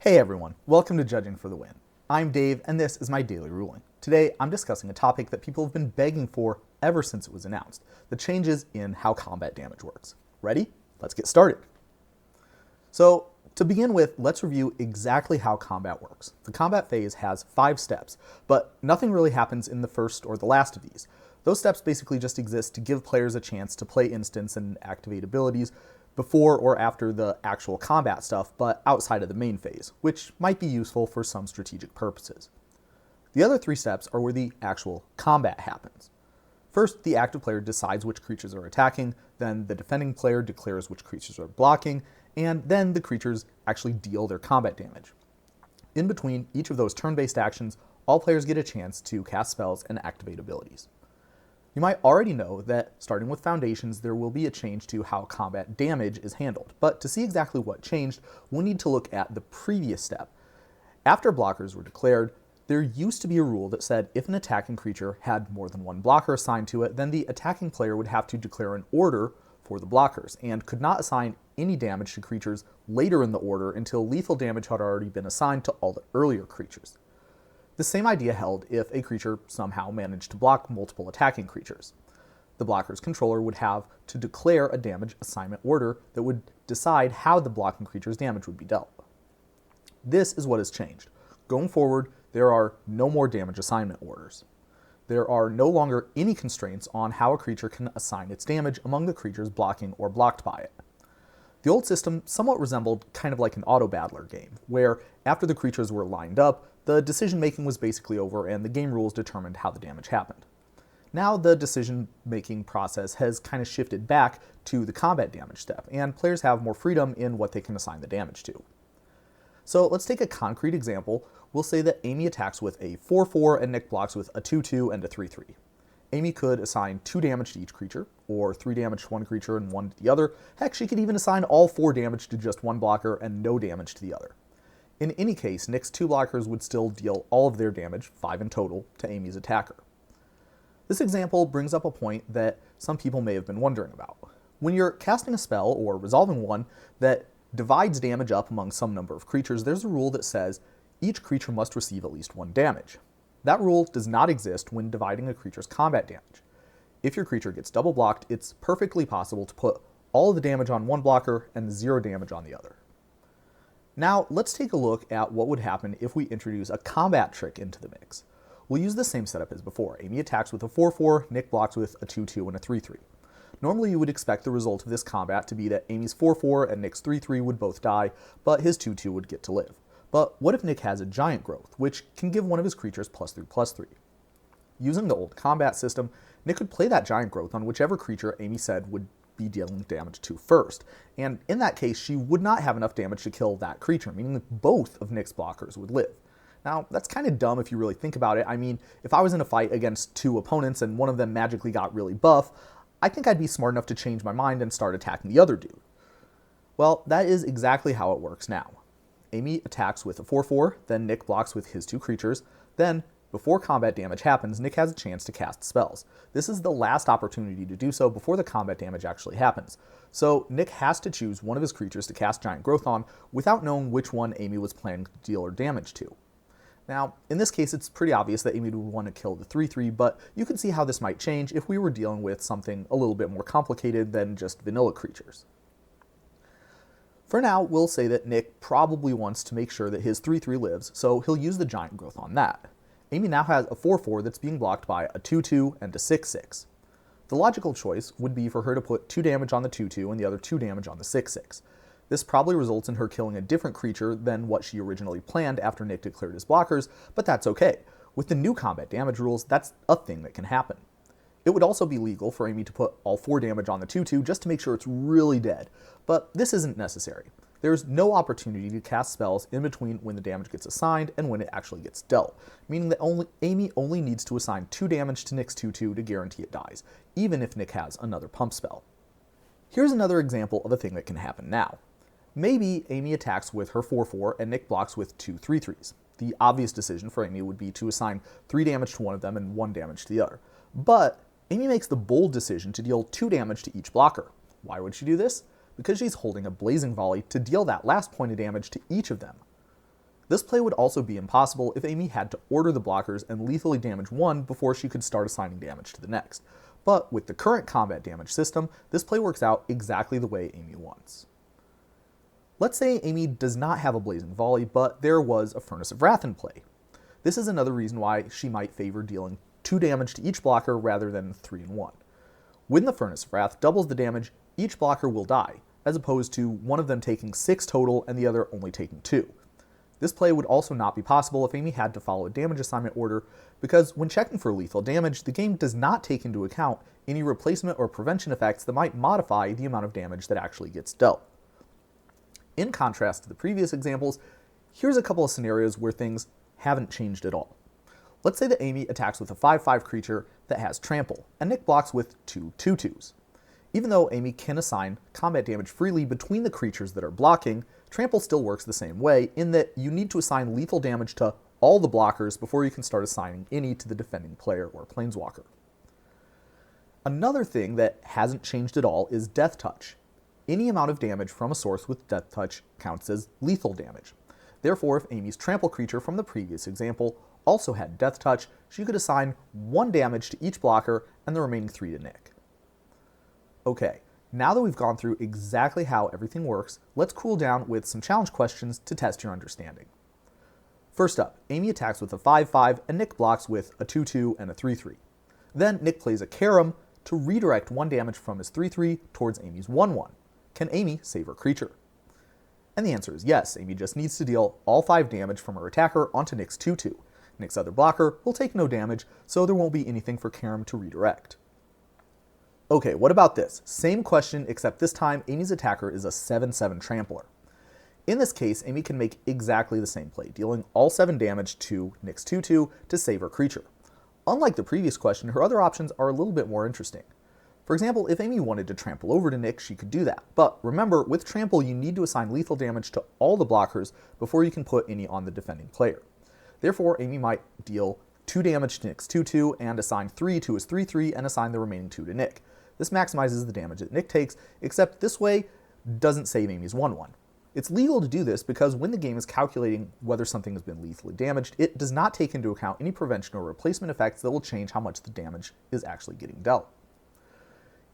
Hey everyone, welcome to Judging for the Win. I'm Dave, and this is my daily ruling. Today, I'm discussing a topic that people have been begging for ever since it was announced, the changes in how combat damage works. Ready? Let's get started. So, to begin with, let's review exactly how combat works. The combat phase has 5 steps, but nothing really happens in the first or the last of these. Those steps basically just exist to give players a chance to play instance and activate abilities before or after the actual combat stuff, but outside of the main phase, which might be useful for some strategic purposes. The other 3 steps are where the actual combat happens. First, the active player decides which creatures are attacking, then the defending player declares which creatures are blocking, and then the creatures actually deal their combat damage. In between each of those turn-based actions, all players get a chance to cast spells and activate abilities. You might already know that, starting with Foundations, there will be a change to how combat damage is handled, but to see exactly what changed, we'll need to look at the previous step. After blockers were declared, there used to be a rule that said if an attacking creature had more than one blocker assigned to it, then the attacking player would have to declare an order for the blockers, and could not assign any damage to creatures later in the order until lethal damage had already been assigned to all the earlier creatures. The same idea held if a creature somehow managed to block multiple attacking creatures. The blocker's controller would have to declare a damage assignment order that would decide how the blocking creature's damage would be dealt. This is what has changed. Going forward, there are no more damage assignment orders. There are no longer any constraints on how a creature can assign its damage among the creatures blocking or blocked by it. The old system somewhat resembled kind of like an auto-battler game, where after the creatures were lined up, the decision-making was basically over and the game rules determined how the damage happened. Now the decision-making process has kind of shifted back to the combat damage step, and players have more freedom in what they can assign the damage to. So let's take a concrete example. We'll say that Amy attacks with a 4-4 and Nick blocks with a 2-2 and a 3-3. Amy could assign 2 damage to each creature, or 3 damage to one creature and 1 to the other. Heck, she could even assign all 4 damage to just one blocker and no damage to the other. In any case, Nick's 2 blockers would still deal all of their damage, 5 in total, to Amy's attacker. This example brings up a point that some people may have been wondering about. When you're casting a spell, or resolving one, that divides damage up among some number of creatures, there's a rule that says each creature must receive at least 1 damage. That rule does not exist when dividing a creature's combat damage. If your creature gets double blocked, it's perfectly possible to put all of the damage on one blocker and 0 damage on the other. Now, let's take a look at what would happen if we introduce a combat trick into the mix. We'll use the same setup as before. Amy attacks with a 4-4, Nick blocks with a 2-2 and a 3-3. Normally you would expect the result of this combat to be that Amy's 4-4 and Nick's 3-3 would both die, but his 2-2 would get to live. But what if Nick has a giant growth, which can give one of his creatures +3/+3? Using the old combat system, Nick could play that giant growth on whichever creature Amy said would be dealing damage to first, and in that case she would not have enough damage to kill that creature, meaning that both of Nick's blockers would live. Now, that's kind of dumb if you really think about it. I mean, if I was in a fight against 2 opponents and one of them magically got really buff, I think I'd be smart enough to change my mind and start attacking the other dude. Well, that is exactly how it works now. Amy attacks with a 4-4, then Nick blocks with his 2 creatures, then, before combat damage happens, Nick has a chance to cast spells. This is the last opportunity to do so before the combat damage actually happens. So Nick has to choose one of his creatures to cast Giant Growth on without knowing which one Amy was planning to deal her damage to. Now, in this case, it's pretty obvious that Amy would want to kill the 3-3, but you can see how this might change if we were dealing with something a little bit more complicated than just vanilla creatures. For now, we'll say that Nick probably wants to make sure that his 3-3 lives, so he'll use the Giant Growth on that. Amy now has a 4-4 that's being blocked by a 2-2 and a 6-6. The logical choice would be for her to put 2 damage on the 2-2 and the other 2 damage on the 6-6. This probably results in her killing a different creature than what she originally planned after Nick declared his blockers, but that's okay. With the new combat damage rules, that's a thing that can happen. It would also be legal for Amy to put all 4 damage on the 2-2 just to make sure it's really dead, but this isn't necessary. There's no opportunity to cast spells in between when the damage gets assigned and when it actually gets dealt, meaning that Amy only needs to assign 2 damage to Nick's 2-2 to guarantee it dies, even if Nick has another pump spell. Here's another example of a thing that can happen now. Maybe Amy attacks with her 4-4 and Nick blocks with 2 3-3s. The obvious decision for Amy would be to assign 3 damage to one of them and 1 damage to the other. But Amy makes the bold decision to deal 2 damage to each blocker. Why would she do this? Because she's holding a Blazing Volley to deal that last point of damage to each of them. This play would also be impossible if Amy had to order the blockers and lethally damage one before she could start assigning damage to the next. But with the current combat damage system, this play works out exactly the way Amy wants. Let's say Amy does not have a Blazing Volley, but there was a Furnace of Wrath in play. This is another reason why she might favor dealing 2 damage to each blocker rather than 3 in 1. When the Furnace of Wrath doubles the damage, each blocker will die, as opposed to one of them taking 6 total and the other only taking 2. This play would also not be possible if Amy had to follow a damage assignment order, because when checking for lethal damage, the game does not take into account any replacement or prevention effects that might modify the amount of damage that actually gets dealt. In contrast to the previous examples, here's a couple of scenarios where things haven't changed at all. Let's say that Amy attacks with a 5/5 creature that has Trample, and Nick blocks with 2 2/2s. Even though Amy can assign combat damage freely between the creatures that are blocking, Trample still works the same way in that you need to assign lethal damage to all the blockers before you can start assigning any to the defending player or planeswalker. Another thing that hasn't changed at all is deathtouch. Any amount of damage from a source with deathtouch counts as lethal damage. Therefore, if Amy's Trample creature from the previous example also had deathtouch, she could assign 1 damage to each blocker and the remaining 3 to Nick. Okay, now that we've gone through exactly how everything works, let's cool down with some challenge questions to test your understanding. First up, Amy attacks with a 5/5 and Nick blocks with a 2/2 and a 3/3. Then Nick plays a Karam to redirect 1 damage from his 3/3 towards Amy's 1/1. Can Amy save her creature? And the answer is yes. Amy just needs to deal all 5 damage from her attacker onto Nick's 2/2. Nick's other blocker will take no damage, so there won't be anything for Karam to redirect. Okay, what about this? Same question, except this time Amy's attacker is a 7/7 Trampler. In this case, Amy can make exactly the same play, dealing all 7 damage to Nick's 2/2 to save her creature. Unlike the previous question, her other options are a little bit more interesting. For example, if Amy wanted to trample over to Nick, she could do that. But remember, with Trample, you need to assign lethal damage to all the blockers before you can put any on the defending player. Therefore, Amy might deal 2 damage to Nick's 2/2 and assign 3 to his 3/3 and assign the remaining 2 to Nick. This maximizes the damage that Nick takes, except this way doesn't save Amy's 1/1. It's legal to do this because when the game is calculating whether something has been lethally damaged, it does not take into account any prevention or replacement effects that will change how much the damage is actually getting dealt.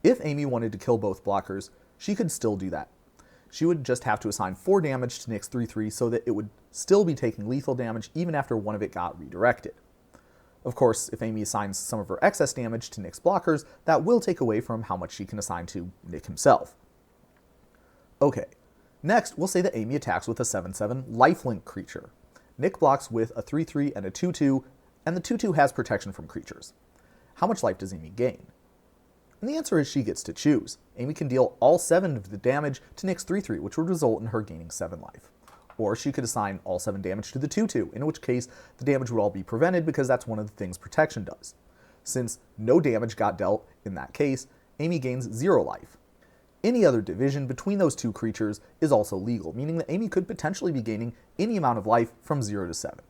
If Amy wanted to kill both blockers, she could still do that. She would just have to assign 4 damage to Nick's 3/3 so that it would still be taking lethal damage even after one of it got redirected. Of course, if Amy assigns some of her excess damage to Nick's blockers, that will take away from how much she can assign to Nick himself. Okay, next we'll say that Amy attacks with a 7/7 lifelink creature. Nick blocks with a 3/3 and a 2/2, and the 2/2 has protection from creatures. How much life does Amy gain? And the answer is she gets to choose. Amy can deal all 7 of the damage to Nick's 3/3, which would result in her gaining 7 life. Or she could assign all 7 damage to the 2/2, in which case the damage would all be prevented because that's one of the things protection does. Since no damage got dealt in that case, Amy gains 0 life. Any other division between those 2 creatures is also legal, meaning that Amy could potentially be gaining any amount of life from 0 to 7.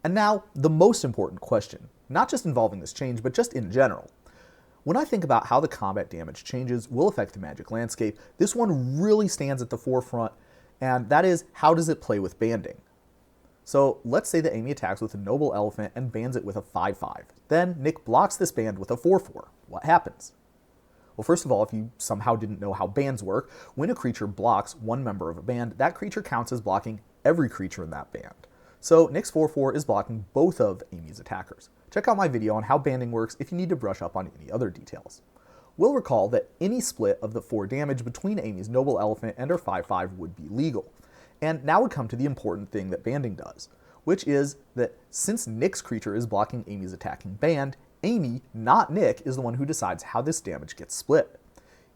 And now, the most important question, not just involving this change, but just in general. When I think about how the combat damage changes will affect the Magic landscape, this one really stands at the forefront, and that is, how does it play with banding? So let's say that Amy attacks with a Noble Elephant and bans it with a 5/5. Then Nick blocks this band with a 4/4. What happens? Well, first of all, if you somehow didn't know how bands work, when a creature blocks one member of a band, that creature counts as blocking every creature in that band. So Nick's 4/4 is blocking both of Amy's attackers. Check out my video on how banding works if you need to brush up on any other details. We'll recall that any split of the 4 damage between Amy's Noble Elephant and her 5/5 would be legal. And now we come to the important thing that banding does, which is that since Nick's creature is blocking Amy's attacking band, Amy, not Nick, is the one who decides how this damage gets split.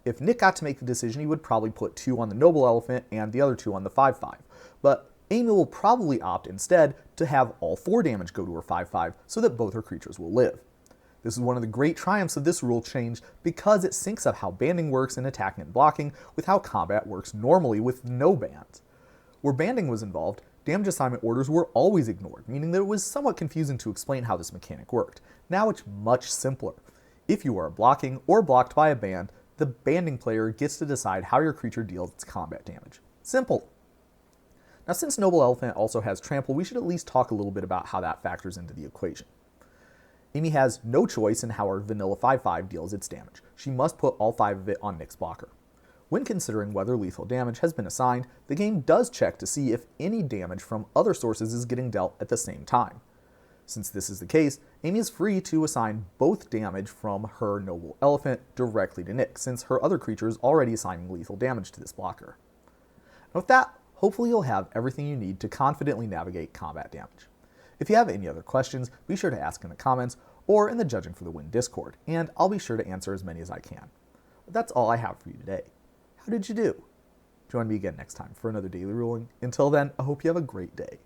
If Nick got to make the decision, he would probably put 2 on the Noble Elephant and the other 2 on the 5/5. But Amy will probably opt instead to have all 4 damage go to her 5/5 so that both her creatures will live. This is one of the great triumphs of this rule change because it syncs up how banding works in attacking and blocking with how combat works normally with no bands. Where banding was involved, damage assignment orders were always ignored, meaning that it was somewhat confusing to explain how this mechanic worked. Now it's much simpler. If you are blocking or blocked by a band, the banding player gets to decide how your creature deals its combat damage. Simple. Now, since Noble Elephant also has Trample, we should at least talk a little bit about how that factors into the equation. Amy has no choice in how her vanilla 5/5 deals its damage. She must put all 5 of it on Nick's blocker. When considering whether lethal damage has been assigned, the game does check to see if any damage from other sources is getting dealt at the same time. Since this is the case, Amy is free to assign both damage from her Noble Elephant directly to Nick, since her other creature is already assigning lethal damage to this blocker. And with that, hopefully you'll have everything you need to confidently navigate combat damage. If you have any other questions, be sure to ask in the comments or in the Judging for the Win Discord, and I'll be sure to answer as many as I can. But that's all I have for you today. How did you do? Join me again next time for another daily ruling. Until then, I hope you have a great day.